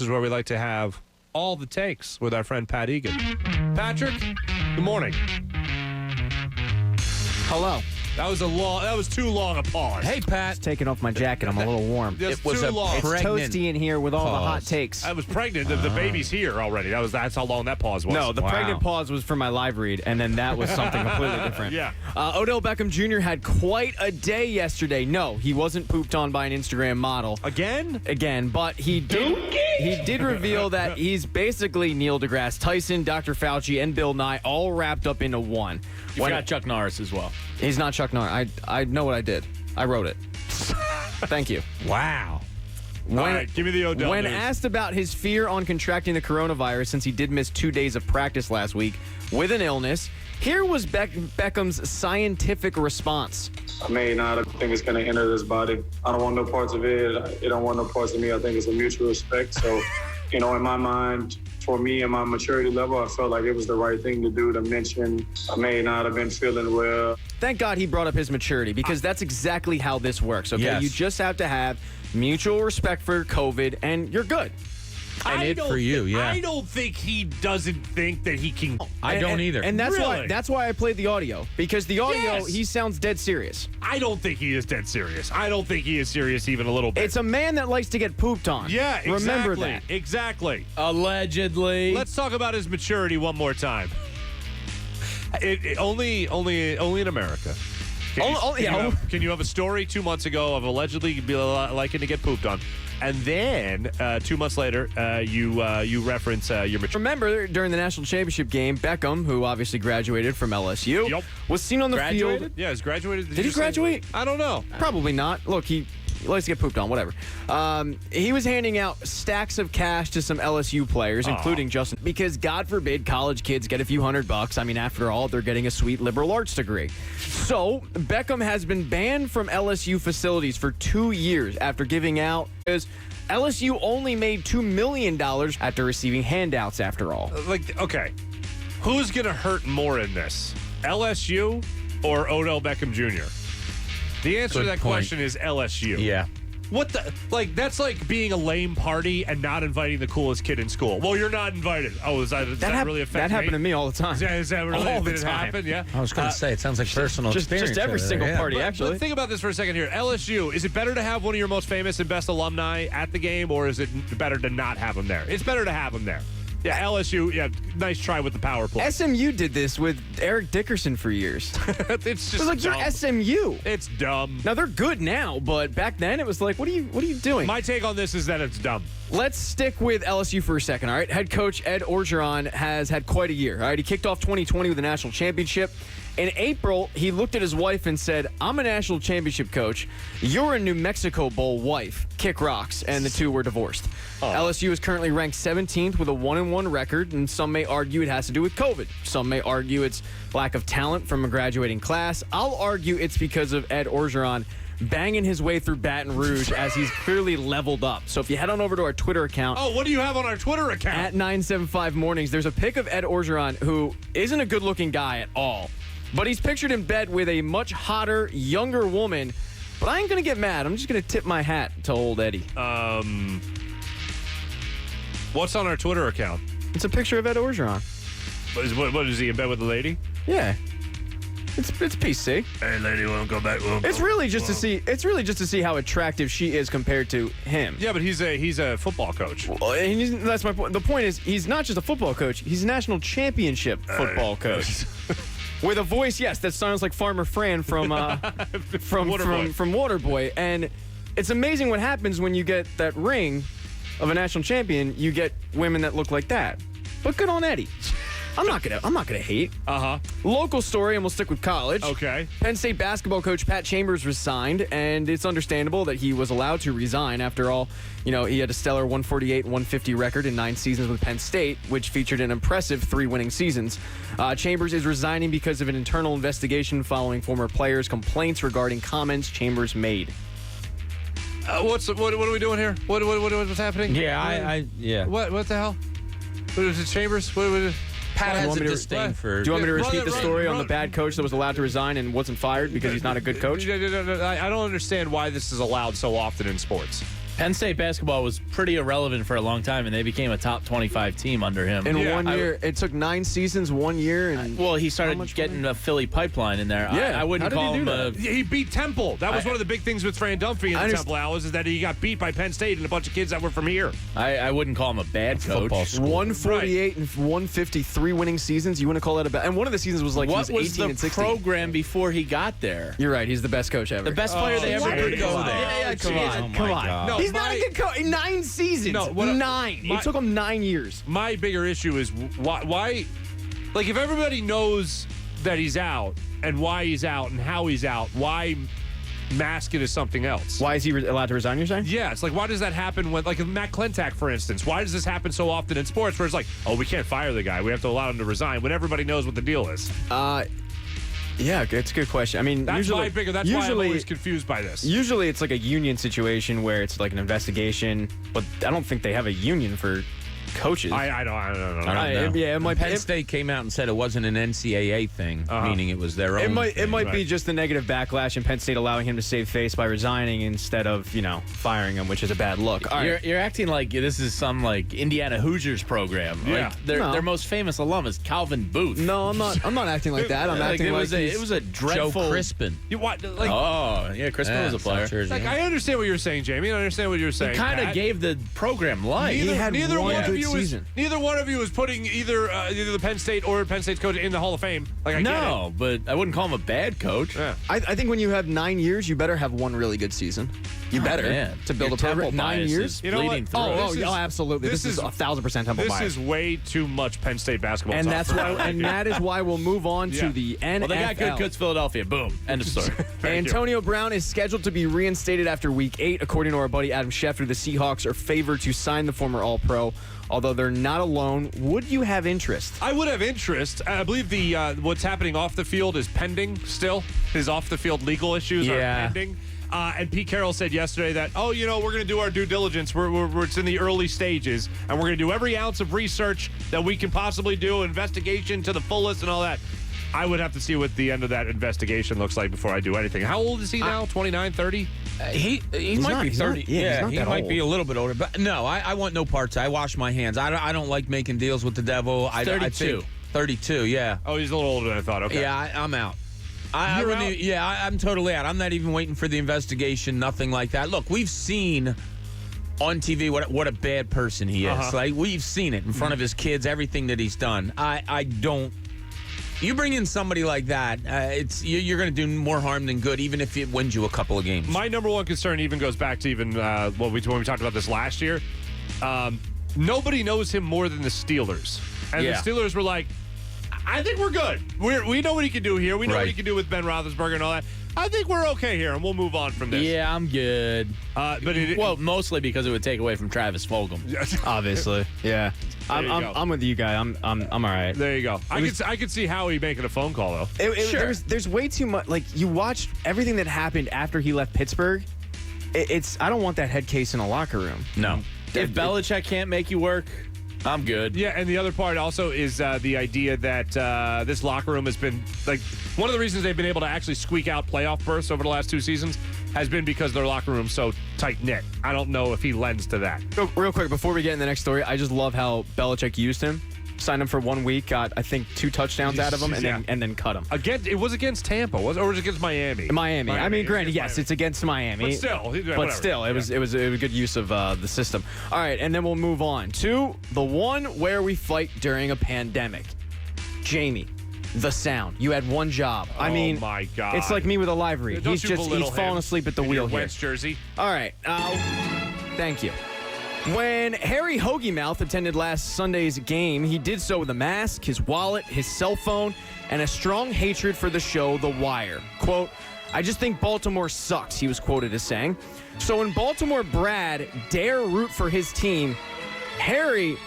This is where we like to have all the takes with our friend Pat Egan. Patrick, good morning. Hello. That was too long a pause. Hey, Pat. Just taking off my jacket. I'm a little warm. It was too long. It's toasty in here with all the hot takes. I was pregnant. The baby's here already. That's how long that pause was. No, the pregnant pause was for my live read, and then that was something completely different. Yeah. Odell Beckham Jr. had quite a day yesterday. No, he wasn't pooped on by an Instagram model. Again, but he did reveal that he's basically Neil deGrasse Tyson, Dr. Fauci, and Bill Nye all wrapped up into one. You got Chuck Norris as well. He's not Chuck Norris. I know what I did. I wrote it. Thank you. Wow. All right, give me the Odell When news. asked about his fear on contracting the coronavirus since he did miss 2 days of practice last week with an illness, here was Beckham's scientific response. I may not think it's going to enter this body. I don't want no parts of it. It don't want no parts of me. I think it's a mutual respect. So, in my mind, for me and my maturity level, I felt like it was the right thing to do to mention I may not have been feeling well. Thank God he brought up his maturity, because that's exactly how this works, okay? Yes. You just have to have mutual respect for COVID, and you're good. I don't think he doesn't think that he can. I don't either. And that's Really? why I played the audio, because the audio, Yes. he sounds dead serious. I don't think he is dead serious. I don't think he is serious even a little bit. It's a man that likes to get pooped on. Yeah, exactly. Remember that. Exactly. Allegedly. Let's talk about his maturity one more time. Only in America. Can you have a story 2 months ago of allegedly liking to get pooped on, and then 2 months later you reference your maturity? Remember, during the national championship game, Beckham, who obviously graduated from LSU, was seen on the field. Yeah, he's graduated. Did he graduate? I don't know. Probably not. Look, he likes to get pooped on, whatever. He was handing out stacks of cash to some LSU players, including Justin, because God forbid college kids get a few $100. I mean, after all, they're getting a sweet liberal arts degree. So Beckham has been banned from LSU facilities for 2 years after giving out, because LSU only made $2 million after receiving handouts, after all. Okay, who's going to hurt more in this, LSU or Odell Beckham Jr.? The answer to that question is LSU. Yeah. What the? That's like being a lame party and not inviting the coolest kid in school. Well, you're not invited. Oh, does that really affect me? That happened to me all the time. Is that really all the did it time. happen? Yeah. I was going to say, it sounds like personal experience. Just every single party, actually. But think about this for a second here. LSU, is it better to have one of your most famous and best alumni at the game, or is it better to not have them there? It's better to have them there. Yeah, LSU, nice try with the power play. SMU did this with Eric Dickerson for years. It's just It was like, dumb. you're SMU. It's dumb. Now, they're good now, but back then it was like, what are you doing? My take on this is that it's dumb. Let's stick with LSU for a second, all right? Head coach Ed Orgeron has had quite a year, all right? He kicked off 2020 with a national championship. In April, he looked at his wife and said, I'm a national championship coach. You're a New Mexico Bowl wife. Kick rocks. And the two were divorced. LSU is currently ranked 17th with a 1-1 record, and some may argue it has to do with COVID. Some may argue it's lack of talent from a graduating class. I'll argue it's because of Ed Orgeron banging his way through Baton Rouge as he's clearly leveled up. So if you head on over to our Twitter account. Oh, what do you have on our Twitter account? At 975 Mornings, there's a pic of Ed Orgeron, who isn't a good-looking guy at all. But he's pictured in bed with a much hotter, younger woman. But I ain't going to get mad. I'm just going to tip my hat to old Eddie. What's on our Twitter account? It's a picture of Ed Orgeron. What is he in bed with the lady? Yeah. It's PC. Hey, lady, want to go back? It's really just to see. It's really just to see how attractive she is compared to him. Yeah, but he's a football coach. Well, and that's my point. The point is, he's not just a football coach. He's a national championship football coach. With a voice, yes, that sounds like Farmer Fran from Waterboy. And it's amazing what happens when you get that ring of a national champion. You get women that look like that. But good on Eddie. I'm not gonna hate. Local story, and we'll stick with college. Okay. Penn State basketball coach Pat Chambers resigned, and it's understandable that he was allowed to resign. After all, he had a stellar 148-150 record in 9 seasons with Penn State, which featured an impressive 3 winning seasons. Chambers is resigning because of an internal investigation following former players' complaints regarding comments Chambers made. What are we doing here? What's happening? Yeah, yeah. What the hell? What is it, Chambers? What Pat has a disdain for... Do you want me to repeat Run the story on the bad coach that was allowed to resign and wasn't fired because he's not a good coach? I don't understand why this is allowed so often in sports. Penn State basketball was pretty irrelevant for a long time, and they became a top 25 team under him. In 1 year, it took 9 seasons, 1 year. And well, he started getting a Philly pipeline in there. Yeah, I wouldn't call him He beat Temple. That was one of the big things with Fran Dunphy in the Temple hours, is that he got beat by Penn State and a bunch of kids that were from here. I wouldn't call him a bad coach. 148 and 153 winning seasons. You wouldn't call that a bad? And one of the seasons was like what he was 18 and 16. What was the program before he got there? You're right. He's the best coach ever. The best player they ever did go there. Yeah, come on. Come on. No, he's not a good coach. 9 seasons. No, 9. It took him 9 years. My bigger issue is why, like, if everybody knows that he's out and why he's out and how he's out, why mask it as something else? Why is he allowed to resign, you're saying? Yeah, it's like, why does that happen when, like, Matt Klentak, for instance, why does this happen so often in sports where it's like, oh, we can't fire the guy, we have to allow him to resign, when everybody knows what the deal is? Yeah, it's a good question. I mean, that's why I'm always confused by this. Usually it's like a union situation where it's like an investigation, but I don't think they have a union for coaches. I don't know. Yeah, it might. Penn State came out and said it wasn't an NCAA thing, meaning it was their own. It might be just the negative backlash and Penn State allowing him to save face by resigning instead of firing him, which is a bad look. You're acting like this is some like Indiana Hoosiers program. Yeah, like their most famous alum is Calvin Booth. No, I'm not acting like that. I'm acting like it was a dreadful. Joe Crispin. Crispin was a player. Like, I understand what you're saying, Jamie. I understand what you're saying. He kind of gave the program life. Neither one of you is putting either the Penn State or Penn State's coach in the Hall of Fame. Like, but I wouldn't call him a bad coach. Yeah. I think when you have 9 years, you better have one really good season. You better to build a program. 9 years. You know what? Absolutely. This is 1,000% Temple bias. This is way too much Penn State basketball. And that is why we'll move on to the NFL. Well, they got good coach Philadelphia. Boom. End of story. Antonio Brown is scheduled to be reinstated after Week 8, according to our buddy Adam Schefter. The Seahawks are favored to sign the former All-Pro. Although they're not alone, would you have interest? I would have interest. I believe the what's happening off the field is pending still. His off-the-field legal issues are pending. And Pete Carroll said yesterday that, we're going to do our due diligence. It's in the early stages, and we're going to do every ounce of research that we can possibly do, investigation to the fullest and all that. I would have to see what the end of that investigation looks like before I do anything. How old is he now? 29, 30? He might be 30. He might be a little bit older. But no, I want no parts. I wash my hands. I don't like making deals with the devil. 32. I think 32, yeah. Oh, he's a little older than I thought. Okay. Yeah, I'm out. I'm totally out. I'm not even waiting for the investigation, nothing like that. Look, we've seen on TV what a bad person he is. Like, we've seen it in front of his kids, everything that he's done. I don't. You bring in somebody like that, you're going to do more harm than good, even if it wins you a couple of games. My number one concern even goes back to even when we talked about this last year. Nobody knows him more than the Steelers. And the Steelers were like, I think we're good. We know what he can do here. We know what he can do with Ben Roethlisberger and all that. I think we're okay here, and we'll move on from this. Yeah, I'm good. Mostly because it would take away from Travis Fulgham. Obviously, yeah. I'm with you, guy. I'm all right. There you go. I could see Howie making a phone call though. Sure. There's way too much. Like, you watched everything that happened after he left Pittsburgh. I don't want that head case in a locker room. No. If Belichick can't make you work, I'm good. Yeah, and the other part also is the idea that this locker room has been, like, one of the reasons they've been able to actually squeak out playoff berths over the last 2 seasons has been because their locker room's so tight-knit. I don't know if he lends to that. Real quick, before we get in the next story, I just love how Belichick used him. Signed him for 1 week, got, I think, 2 touchdowns out of him, and then cut him. It was against Tampa, or was it against Miami? Miami. I mean, granted, yes, it's against Miami. But still, it was a good use of the system. All right, and then we'll move on to the one where we fight during a pandemic. Jamie, the sound. You had one job. I mean, oh my God, it's like me with a live read. He's falling asleep at the wheel here. Wentz jersey. All right. Thank you. When Harry Hoagiemouth attended last Sunday's game, he did so with a mask, his wallet, his cell phone, and a strong hatred for the show The Wire. Quote, I just think Baltimore sucks, he was quoted as saying. So when Baltimore Brad dare root for his team, Harry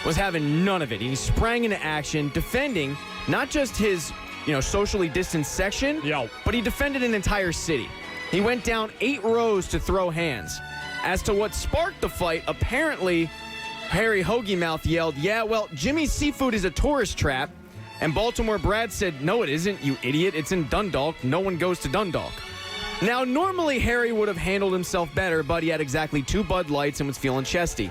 was having none of it. He sprang into action, defending not just his, socially distanced section, but he defended an entire city. He went down 8 rows to throw hands. As to what sparked the fight, apparently Harry Hoagiemouth yelled, yeah, well, Jimmy's Seafood is a tourist trap. And Baltimore Brad said, no, it isn't, you idiot. It's in Dundalk. No one goes to Dundalk. Now, normally Harry would have handled himself better, but he had exactly 2 Bud Lights and was feeling chesty.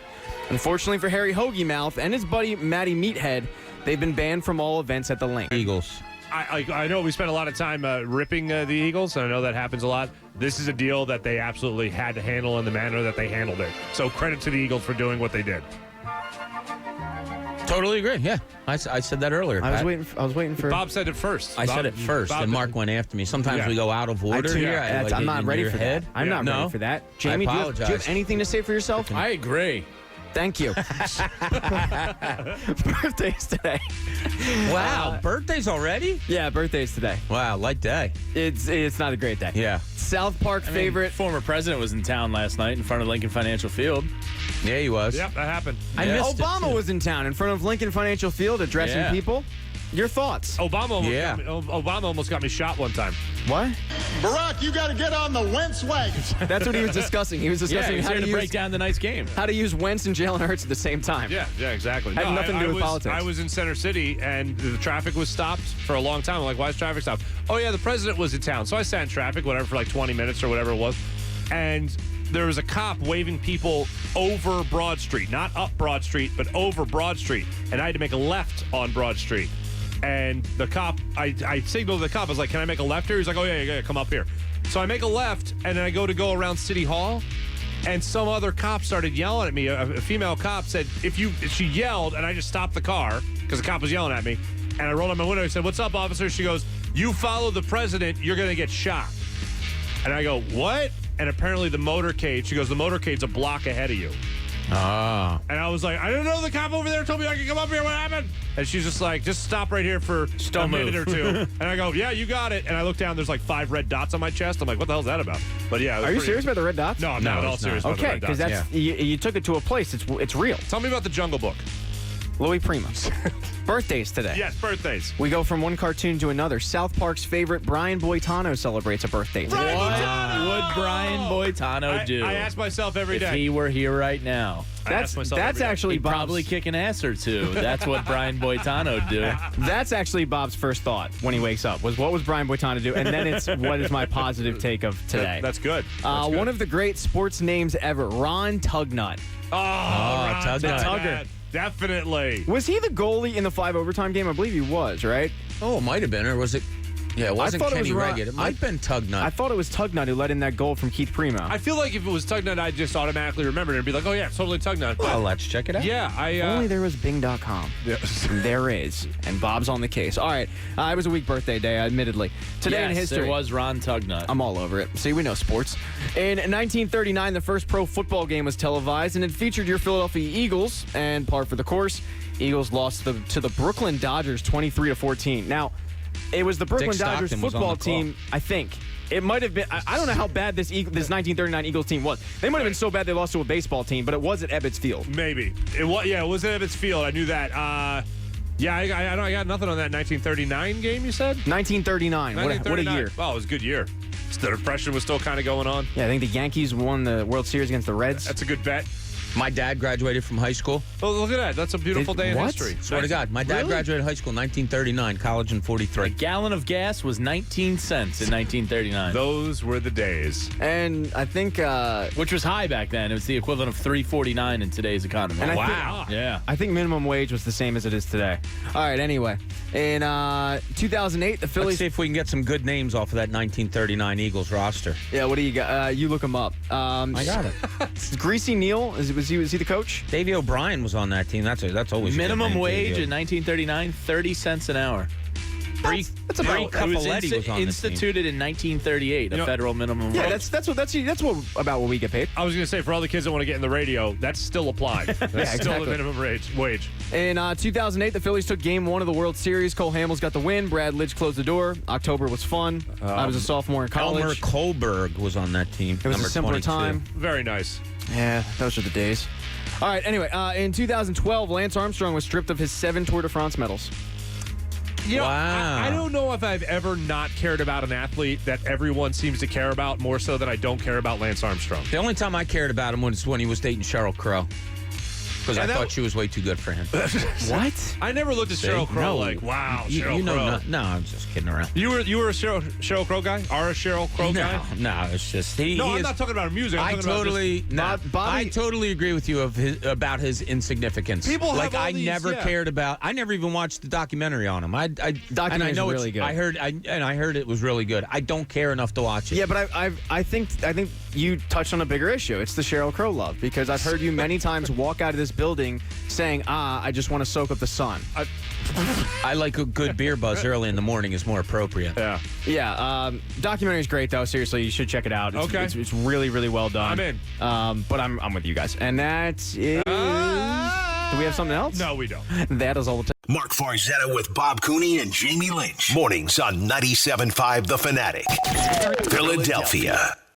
Unfortunately for Harry Hoagie Mouth and his buddy Matty Meathead, they've been banned from all events at the Linc. Eagles. I know we spent a lot of time ripping the Eagles, and I know that happens a lot. This is a deal that they absolutely had to handle in the manner that they handled it. So credit to the Eagles for doing what they did. Totally agree. Yeah, I said that earlier. I Pat. was waiting for. Bob said it first. I said it first, and Mark went after me. Sometimes we go out of order here. I'm not ready for that. I'm not ready for that. Jamie, do you have anything to say for yourself? I agree. Thank you. Birthdays today. Wow, birthdays already? Yeah, birthdays today. Wow, light day. It's not a great day. Yeah. South Park favorite. Former president was in town last night in front of Lincoln Financial Field. Yeah, he was. Yep, that happened. I missed Obama was in town in front of Lincoln Financial Field addressing people. Your thoughts? Obama almost got me shot one time. What? Barack, you got to get on the Wentz wagon. That's what he was discussing. He was discussing how to break down tonight's game. How to use Wentz and Jalen Hurts at the same time. Yeah, exactly. Had nothing to do with politics. I was in Center City, and the traffic was stopped for a long time. I'm like, why is traffic stopped? Oh, yeah, the president was in town. So I sat in traffic, whatever, for like 20 minutes or whatever it was. And there was a cop waving people over Broad Street. Not up Broad Street, but over Broad Street. And I had to make a left on Broad Street. And the cop, I signaled to the cop. I was like, can I make a left here? He's like, oh, yeah, come up here. So I make a left, and then I go around City Hall, and some other cop started yelling at me. A female cop said, she yelled, and I just stopped the car because the cop was yelling at me. And I rolled up my window and said, what's up, officer? She goes, you follow the president, you're going to get shot. And I go, what? And apparently the motorcade, she goes, the motorcade's a block ahead of you. Ah. And I was like, I didn't know the cop over there told me I could come up here. What happened? And she's just like, just stop right here for a minute or two. And I go, yeah, you got it. And I look down, there's like 5 red dots on my chest. I'm like, what the hell's that about? But yeah. Are you serious about the red dots? No, I'm not at all serious about the red dots. Okay, because you took it to a place. It's real. Tell me about the Jungle Book. Louis Primo's. Birthdays today. Yes, birthdays. We go from one cartoon to another. South Park's favorite, Brian Boitano, celebrates a birthday today. What would Brian Boitano do? I ask myself every day. If he were here right now. That's actually Bob's. Probably kick an ass or two. That's what Brian Boitano would do. That's actually Bob's first thought when he wakes up was, what was Brian Boitano do? And then it's, what is my positive take of today? That's good. One of the great sports names ever, Ron Tugnut. Ron Tugnut. The Tugger. Definitely. Was he the goalie in the 5 overtime game? I believe he was, right? Oh, it might have been, or was it? Yeah, it wasn't Kenny Reggett. It might have been Tugnut. I thought it was Tugnut who let in that goal from Keith Primo. I feel like if it was Tugnut, I'd just automatically remember it and be like, oh, yeah, it's totally Tugnut. Well, let's check it out. Yeah, If only there was Bing.com. Yeah. There is. And Bob's on the case. All right. It was a weak birthday day, admittedly. Today in history. It was Ron Tugnut. I'm all over it. See, we know sports. In 1939, the first pro football game was televised, and it featured your Philadelphia Eagles. And par for the course, Eagles lost to the Brooklyn Dodgers 23-14. Now, it was the Brooklyn Dodgers football team, I think. It might have been. I don't know how bad this 1939 Eagles team was. They might have been so bad they lost to a baseball team, but it was at Ebbets Field. Maybe. It was at Ebbets Field. I knew that. I got nothing on that 1939 game, you said? 1939. What a year. Well, it was a good year. The Depression was still kind of going on. Yeah, I think the Yankees won the World Series against the Reds. That's a good bet. My dad graduated from high school. Oh, look at that. That's a beautiful day in history. Swear to God. My dad graduated high school in 1939, college in 43. A gallon of gas was 19 cents in 1939. Those were the days. And I think... which was high back then. It was the equivalent of $3.49 in today's economy. And I think minimum wage was the same as it is today. All right, anyway. In 2008, the Phillies... Let's see if we can get some good names off of that 1939 Eagles roster. Yeah, what do you got? You look them up. I got it. Greasy Neal, was he the coach? Davey O'Brien was on that team. That's always minimum wage Davey. in 1939, 30 cents an hour. That's about it was instituted in 1938, a federal minimum wage. Yeah, that's about what we get paid. I was going to say, for all the kids that want to get in the radio, that's still applied. That's still the minimum wage. In 2008, the Phillies took Game 1 of the World Series. Cole Hamels got the win. Brad Lidge closed the door. October was fun. I was a sophomore in college. Elmer Kohlberg was on that team. It was a simpler 22. time. Very nice. Yeah, those are the days. All right, anyway, in 2012, Lance Armstrong was stripped of his 7 Tour de France medals. You know, wow. I don't know if I've ever not cared about an athlete that everyone seems to care about more so than I don't care about Lance Armstrong. The only time I cared about him was when he was dating Sheryl Crow. because I thought she was way too good for him. What? I never looked at Sheryl Crow No. like, wow, Sheryl You know, Crow. no, I'm just kidding around. You were a Sheryl Crow guy? Are a Sheryl Crow guy? No, it's just No, he I'm is, not talking about her music. I'm I talking totally, about Bobby- I totally agree with you about his insignificance. People have like all I these- never yeah. cared about. I never even watched the documentary on him. And I Documentary's know really good. I heard it was really good. I don't care enough to watch it. Yeah, but I think you touched on a bigger issue. It's the Sheryl Crow love, because I've heard you many times walk out of this building saying, I just want to soak up the sun. I like a good beer buzz early in the morning is more appropriate. Yeah. Yeah, documentary is great though. Seriously, you should check it out. It's, Okay. it's really, really well done. I'm in. But I'm with you guys, and that is. Do we have something else? No, we don't. That is all the time. Mark Farzetta with Bob Cooney and Jamie Lynch. Mornings on 97.5 The Fanatic. Philadelphia.